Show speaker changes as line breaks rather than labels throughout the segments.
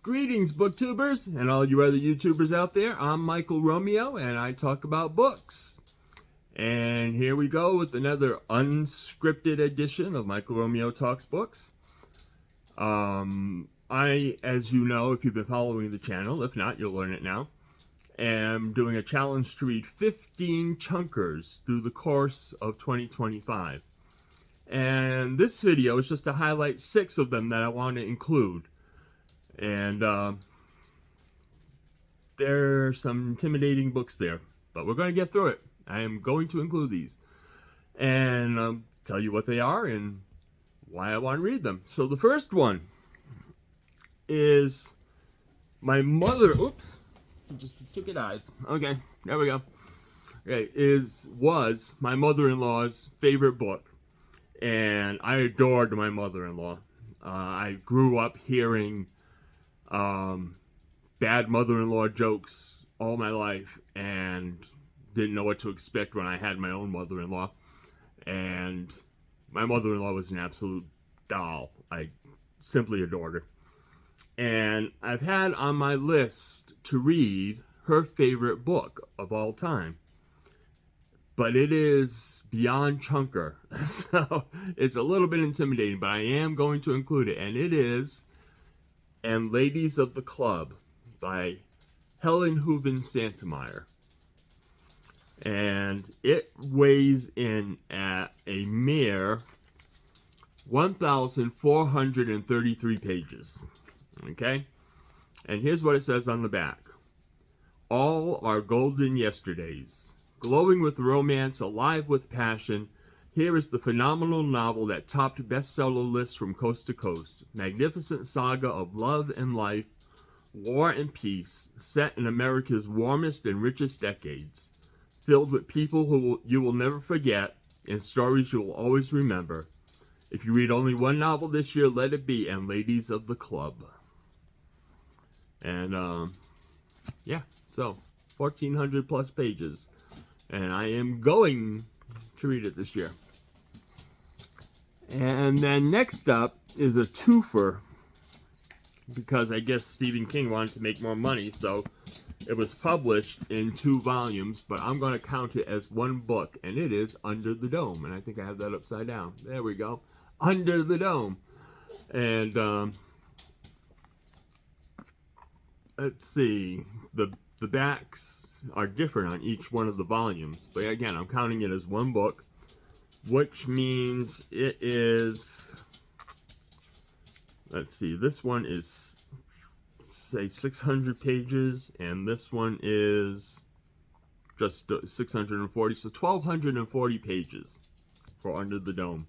Greetings, booktubers, and all you other YouTubers out there. I'm Michael Romeo, and I talk about books. And here we go with another unscripted edition of Michael Romeo Talks Books. I, as you know, if you've been following the channel, if not, you'll learn it now, am doing a challenge to read 15 chunkers through the course of 2025. And this video is just to highlight 6 of them that I want to include. And there are some intimidating books there, but we're going to get through it. I am going to include these and tell you what they are and why I want to read them. So the first one is my mother. Oops, just took it out. Okay, there we go. Okay, was my mother-in-law's favorite book, and I adored my mother-in-law. I grew up hearing bad mother-in-law jokes all my life and didn't know what to expect when I had my own mother-in-law. And my mother-in-law was an absolute doll. I simply adored her. And I've had on my list to read her favorite book of all time. But it is beyond chunker. So it's a little bit intimidating, but I am going to include it. And it is And Ladies of the Club by Helen Hooven Santimyer. And it weighs in at a mere 1,433 pages. Okay? And here's what it says on the back. All are golden yesterdays, glowing with romance, alive with passion. Here is the phenomenal novel that topped bestseller lists from coast to coast. Magnificent saga of love and life, war and peace, set in America's warmest and richest decades. Filled with people you will never forget and stories you will always remember. If you read only one novel this year, let it be And Ladies of the Club. And, yeah, so 1,400 plus pages. And I am going to read it this year. And then next up is a twofer, because I guess Stephen King wanted to make more money, so it was published in 2 volumes, but I'm going to count it as one book, and it is Under the Dome. And I think I have that upside down. There we go. Under the Dome. And let's see, the backs are different on each one of the volumes, but again, I'm counting it as one book, which means it is, let's see, this one is, say, 600 pages, and this one is just 640, so 1,240 pages for Under the Dome.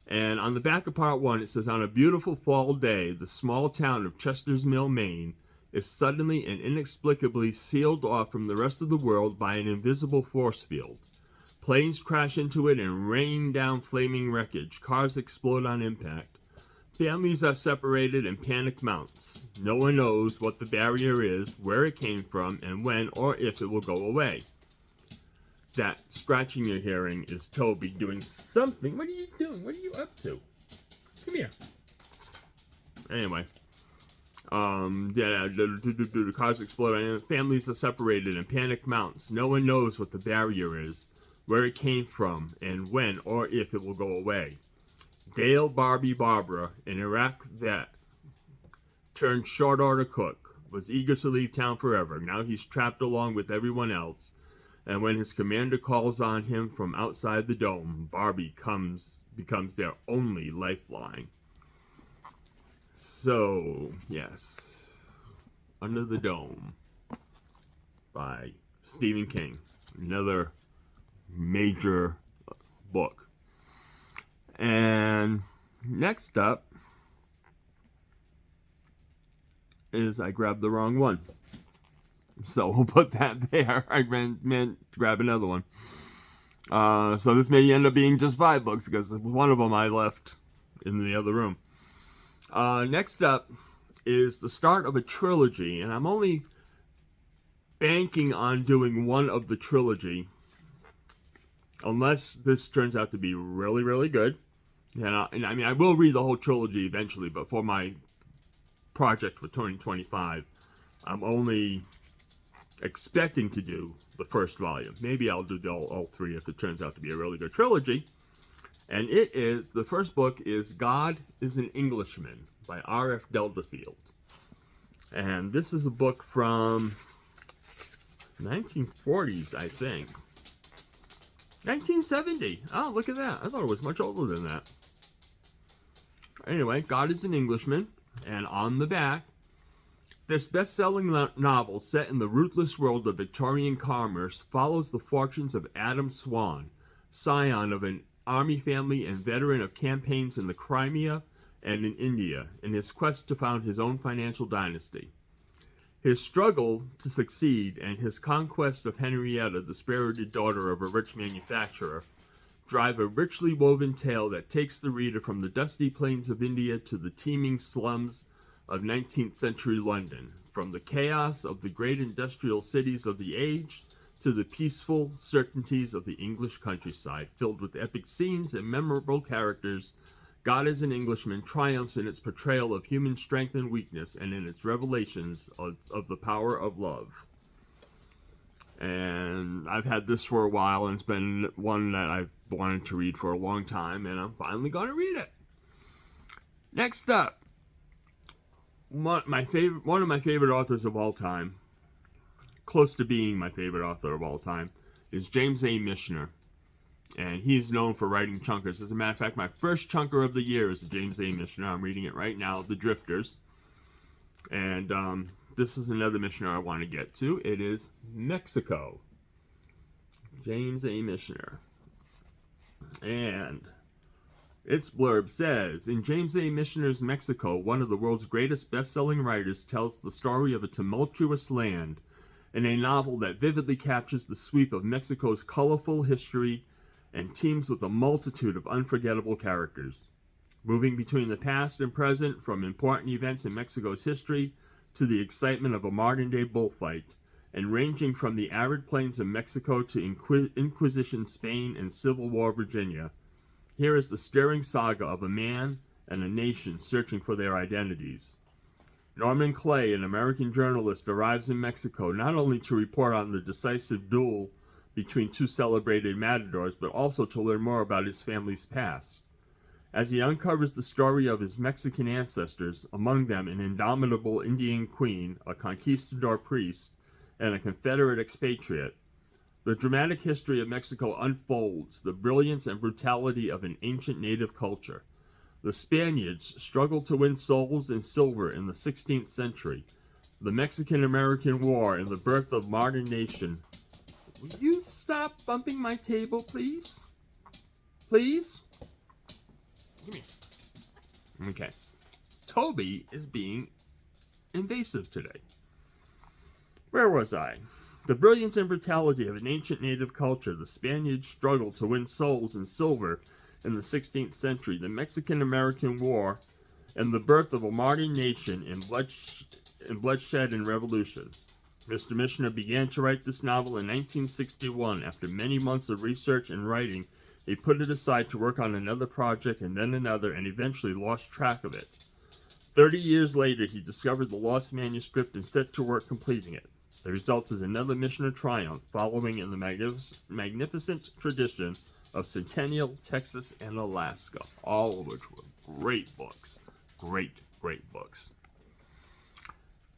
And on the back of part 1, it says, on a beautiful fall day, the small town of Chester's Mill, Maine, is suddenly and inexplicably sealed off from the rest of the world by an invisible force field. Planes crash into it and rain down flaming wreckage. Cars explode on impact. Families are separated and panic mounts. No one knows what the barrier is, where it came from, and when or if it will go away. That scratching you're hearing is Toby doing something. What are you doing? What are you up to? Come here. Anyway. The cars explode and families are separated and panic mounts. No one knows what the barrier is, where it came from, and when or if it will go away. Dale Barbie Barbara, an Iraq vet turned short order cook, was eager to leave town forever. Now he's trapped along with everyone else, and when his commander calls on him from outside the dome, Barbie becomes their only lifeline. So, yes, Under the Dome by Stephen King, another major book. And next up is, I grabbed the wrong one, so we'll put that there. I meant to grab another one. So this may end up being just 5 books, because one of them I left in the other room. Next up is the start of a trilogy, and I'm only banking on doing one of the trilogy, unless this turns out to be really, really good. And I mean, I will read the whole trilogy eventually, but for my project for 2025. I'm only expecting to do the first volume. Maybe I'll do all three if it turns out to be a really good trilogy. And the first book is God is an Englishman by R.F. Delderfield. And this is a book from 1940s, I think. 1970. Oh, look at that. I thought it was much older than that. Anyway, God is an Englishman. And on the back, this best-selling novel set in the ruthless world of Victorian commerce follows the fortunes of Adam Swan, scion of an army family and veteran of campaigns in the Crimea and in India, in his quest to found his own financial dynasty. His struggle to succeed and his conquest of Henrietta, the spirited daughter of a rich manufacturer, drive a richly woven tale that takes the reader from the dusty plains of India to the teeming slums of 19th century London, from the chaos of the great industrial cities of the age to the peaceful certainties of the English countryside, filled with epic scenes and memorable characters. God is an Englishman triumphs in its portrayal of human strength and weakness and in its revelations of the power of love. And I've had this for a while, and it's been one that I've wanted to read for a long time, and I'm finally going to read it. Next up, one of my favorite authors of all time, close to being my favorite author of all time, is James A. Michener. And he's known for writing chunkers. As a matter of fact, my first chunker of the year is James A. Michener. I'm reading it right now, The Drifters. And this is another Michener I want to get to. It is Mexico. James A. Michener. And its blurb says, in James A. Michener's Mexico, one of the world's greatest best-selling writers tells the story of a tumultuous land in a novel that vividly captures the sweep of Mexico's colorful history and teems with a multitude of unforgettable characters. Moving between the past and present, from important events in Mexico's history to the excitement of a modern-day bullfight, and ranging from the arid plains of Mexico to Inquisition Spain and Civil War Virginia, here is the stirring saga of a man and a nation searching for their identities. Norman Clay, an American journalist, arrives in Mexico not only to report on the decisive duel between two celebrated matadors, but also to learn more about his family's past. As he uncovers the story of his Mexican ancestors, among them an indomitable Indian queen, a conquistador priest, and a Confederate expatriate, the dramatic history of Mexico unfolds the brilliance and brutality of an ancient native culture. The Spaniards struggled to win souls and silver in the 16th century. The Mexican-American War and the birth of modern nation. Will you stop bumping my table, please? Please? Give me. Okay. Toby is being invasive today. Where was I? The brilliance and brutality of an ancient native culture. The Spaniards struggled to win souls and silver in the 16th century. The Mexican-American War and the birth of a modern nation in bloodshed and revolution. Mr. Michener began to write this novel in 1961. After many months of research and writing, he put it aside to work on another project and then another, and eventually lost track of it. 30 years later, he discovered the lost manuscript and set to work completing it. The result is another Michener triumph, following in the magnificent tradition of Centennial, Texas, and Alaska, all of which were great books. Great books.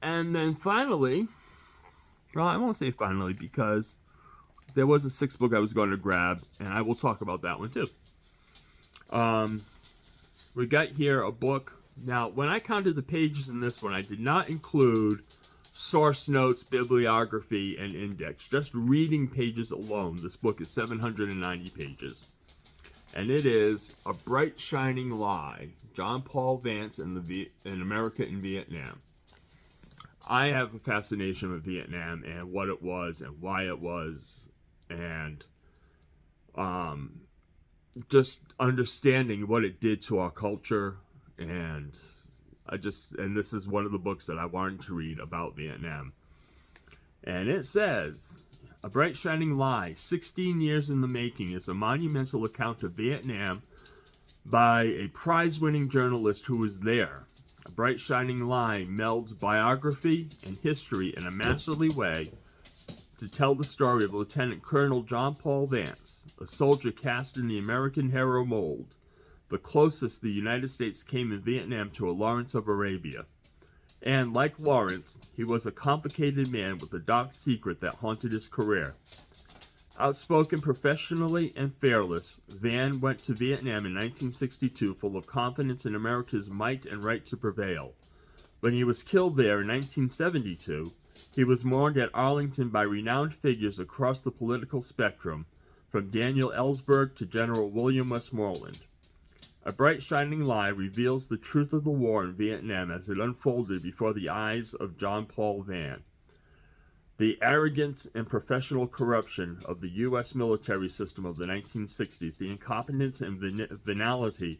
And then finally, well, I won't say finally, because there was a sixth book I was going to grab, and I will talk about that one too. We got here a book. Now, when I counted the pages in this one, I did not include source notes, bibliography, and index. Just reading pages alone, this book is 790 pages. And it is A Bright Shining Lie, John Paul Vance and America in Vietnam. I have a fascination with Vietnam and what it was and why it was, and just understanding what it did to our culture. And this is one of the books that I wanted to read about Vietnam. And it says, A Bright Shining Lie, 16 years in the making, is a monumental account of Vietnam by a prize-winning journalist who was there. A Bright Shining Line melds biography and history in a masterly way to tell the story of Lieutenant Colonel John Paul Vance, a soldier cast in the American hero mold, the closest the United States came in Vietnam to a Lawrence of Arabia. And, like Lawrence, he was a complicated man with a dark secret that haunted his career. Outspoken professionally and fearless, Van went to Vietnam in 1962 full of confidence in America's might and right to prevail. When he was killed there in 1972, he was mourned at Arlington by renowned figures across the political spectrum, from Daniel Ellsberg to General William Westmoreland. A Bright Shining Lie reveals the truth of the war in Vietnam as it unfolded before the eyes of John Paul Van. The arrogance and professional corruption of the U.S. military system of the 1960s, the incompetence and venality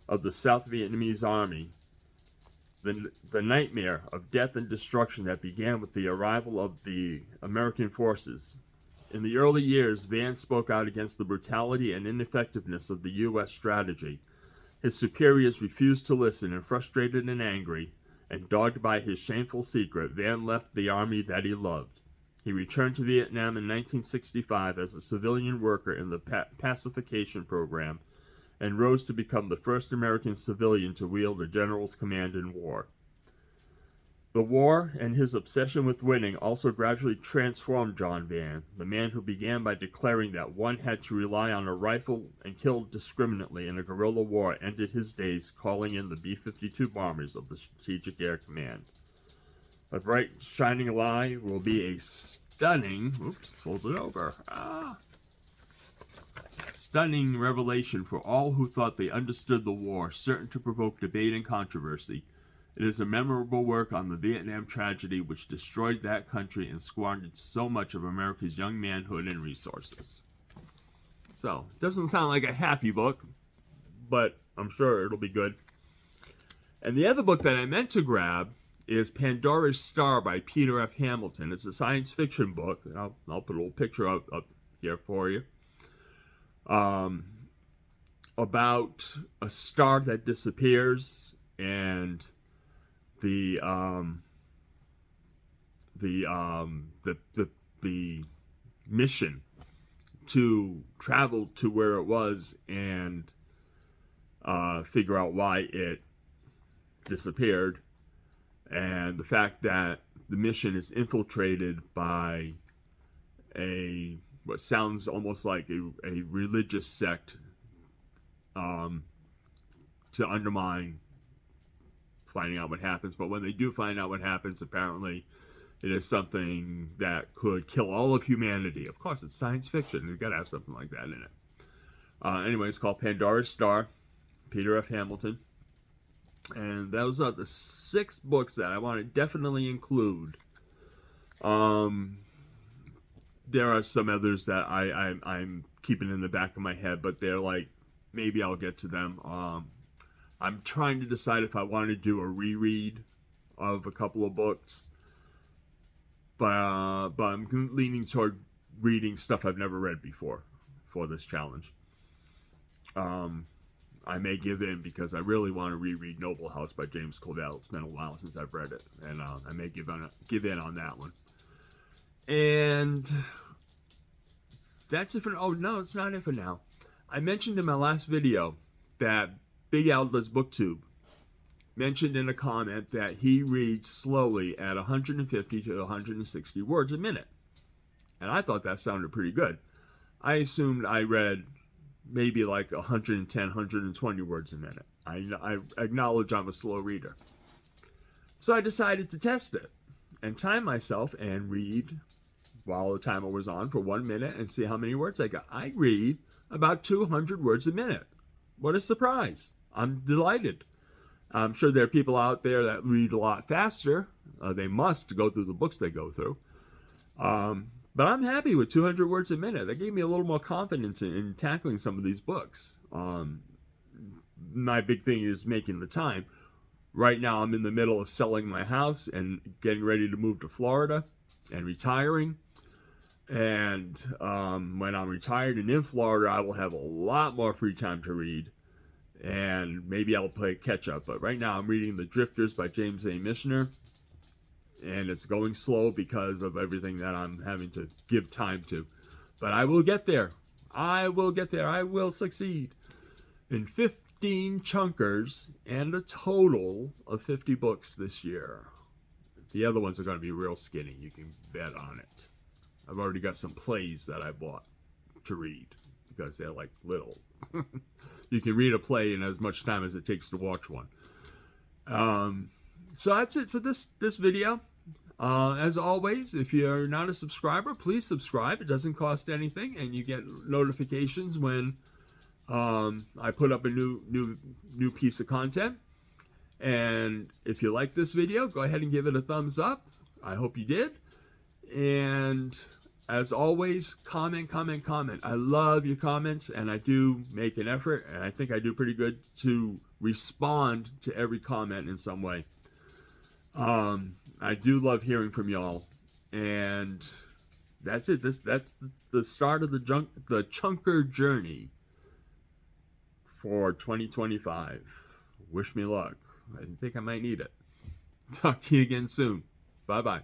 of the South Vietnamese army, the nightmare of death and destruction that began with the arrival of the American forces. In the early years, Van spoke out against the brutality and ineffectiveness of the U.S. strategy. His superiors refused to listen, and frustrated and angry, and dogged by his shameful secret, Van left the army that he loved. He returned to Vietnam in 1965 as a civilian worker in the pacification program, and rose to become the first American civilian to wield a general's command in war. The war and his obsession with winning also gradually transformed John Van, the man who began by declaring that one had to rely on a rifle and kill discriminately in a guerrilla war, ended his days calling in the B-52 bombers of the Strategic Air Command. A Bright Shining Lie will be a stunning, stunning revelation for all who thought they understood the war, certain to provoke debate and controversy. It is a memorable work on the Vietnam tragedy which destroyed that country and squandered so much of America's young manhood and resources. So, it doesn't sound like a happy book, but I'm sure it'll be good. And the other book that I meant to grab is Pandora's Star by Peter F. Hamilton. It's a science fiction book. I'll put a little picture up here for you. About a star that disappears and the mission to travel to where it was and figure out why it disappeared, and the fact that the mission is infiltrated by what sounds almost like a religious sect to undermine finding out what happens. But when they do find out what happens, apparently it is something that could kill all of humanity. Of course, it's science fiction. You've got to have something like that in it. Anyway, it's called Pandora's Star, Peter F. Hamilton. And those are the 6 books that I want to definitely include. There are some others that I'm keeping in the back of my head, but they're like, maybe I'll get to them. I'm trying to decide if I want to do a reread of a couple of books, but I'm leaning toward reading stuff I've never read before for this challenge. I may give in because I really want to reread Noble House by James Clavell. It's been a while since I've read it, and I may give in on that one. And that's it for... Oh, no, it's not it for now. I mentioned in my last video that Big Al Does BookTube mentioned in a comment that he reads slowly at 150 to 160 words a minute. And I thought that sounded pretty good. I assumed I read maybe like 110, 120 words a minute. I acknowledge I'm a slow reader. So I decided to test it and time myself and read while the timer was on for 1 minute and see how many words I got. I read about 200 words a minute. What a surprise. I'm delighted. I'm sure there are people out there that read a lot faster. They must go through the books they go through. But I'm happy with 200 words a minute. That gave me a little more confidence in tackling some of these books. My big thing is making the time. Right now I'm in the middle of selling my house and getting ready to move to Florida and retiring. And when I'm retired and in Florida, I will have a lot more free time to read. and maybe I'll play catch up. But right now I'm reading The Drifters by James A. Michener, and it's going slow because of everything that I'm having to give time to. But I will get there. I will get there. I will succeed. In 15 chunkers and a total of 50 books this year. The other ones are going to be real skinny. You can bet on it. I've already got some plays that I bought to read because they're like little. You can read a play in as much time as it takes to watch one. So that's it for this video. As always, if you're not a subscriber, please subscribe. It doesn't cost anything, and you get notifications when I put up a new piece of content. And if you like this video, go ahead and give it a thumbs up. I hope you did. And as always, comment. I love your comments, and I do make an effort, and I think I do pretty good to respond to every comment in some way. I do love hearing from y'all, and that's it. That's the start of the chunker journey for 2025. Wish me luck. I think I might need it. Talk to you again soon. Bye-bye.